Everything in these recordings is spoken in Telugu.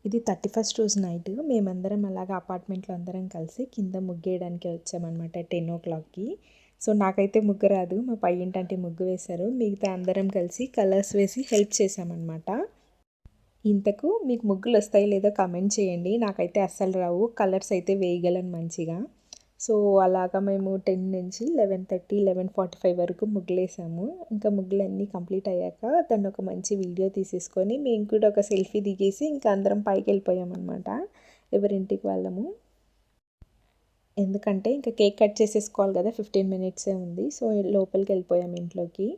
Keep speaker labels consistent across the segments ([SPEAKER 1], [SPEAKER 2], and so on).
[SPEAKER 1] ఇది 31st రోజు నైట్ మేమందరం అలాగా అపార్ట్మెంట్లో అందరం కలిసి కింద ముగ్గేయడానికి వచ్చామన్నమాట 10 o'clockకి. సో నాకైతే ముగ్గు రాదు, మా పై ఇంటంటే ముగ్గు వేశారు. మిగతా అందరం కలిసి కలర్స్ వేసి హెల్ప్ చేసామన్నమాట. ఇంతకు మీకు ముగ్గులు వస్తాయి లేదో కామెంట్ చేయండి. నాకైతే అస్సలు రావు, కలర్స్ అయితే వేయగలను మంచిగా. సో అలాగా మేము 10 నుంచి 11:30, 11:45 వరకు ముగ్గులేసాము. ఇంకా ముగ్గులన్నీ కంప్లీట్ అయ్యాక దాన్ని ఒక మంచి వీడియో తీసేసుకొని మేము కూడా ఒక సెల్ఫీ దిగేసి ఇంకా అందరం పైకి వెళ్ళిపోయామన్నమాట, ఎవరింటికి వాళ్ళము. ఎందుకంటే ఇంకా కేక్ కట్ చేసేసుకోవాలి కదా, 15 మినిట్సే ఉంది. సో లోపలికి వెళ్ళిపోయాం ఇంట్లోకి.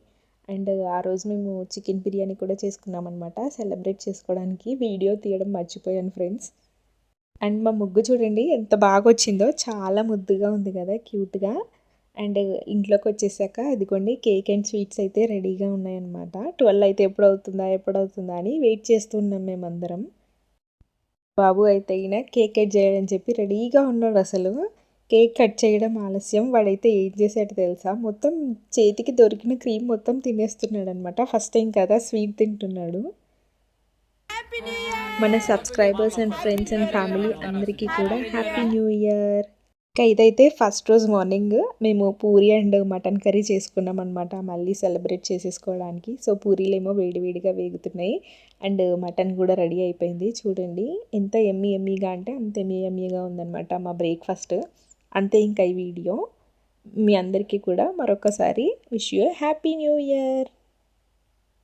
[SPEAKER 1] అండ్ ఆ రోజు మేము చికెన్ బిర్యానీ కూడా చేసుకున్నాం అనమాట. సెలబ్రేట్ చేసుకోవడానికి వీడియో తీయడం మర్చిపోయాను ఫ్రెండ్స్. అండ్ మా ముగ్గు చూడండి ఎంత బాగా వచ్చిందో, చాలా ముద్దుగా ఉంది కదా, క్యూట్గా. అండ్ ఇంట్లోకి వచ్చేసాక ఇదిగోండి కేక్ అండ్ స్వీట్స్ అయితే రెడీగా ఉన్నాయన్నమాట. 12 అయితే ఎప్పుడవుతుందా అని వెయిట్ చేస్తున్నాం మేమందరం. బాబు అయితే ఈయన కేక్ కట్ చేయాలని చెప్పి రెడీగా ఉన్నాడు. అసలు కేక్ కట్ చేయడం ఆలస్యం, వాడైతే ఏం చేశాడు తెలుసా, మొత్తం చేతికి దొరికిన క్రీమ్ మొత్తం తినేస్తున్నాడు అనమాట. ఫస్ట్ టైం కదా స్వీట్ తింటున్నాడు. మన subscribers and friends and family అందరికీ కూడా హ్యాపీ న్యూ ఇయర్. ఇంకా ఇదైతే ఫస్ట్ రోజు మార్నింగ్ మేము పూరి అండ్ మటన్ కర్రీ చేసుకున్నాం అనమాట, మళ్ళీ సెలబ్రేట్ చేసేసుకోవడానికి. సో పూరీలేమో వేడివేడిగా వేగుతున్నాయి అండ్ మటన్ కూడా రెడీ అయిపోయింది. చూడండి ఎంత ఎమ్మీగా అంటే అంత ఎమ్మీగా ఉందన్నమాట మా బ్రేక్ఫాస్ట్. అంతే ఇంకా ఈ వీడియో. మీ అందరికీ కూడా మరొకసారి wish you happy new year.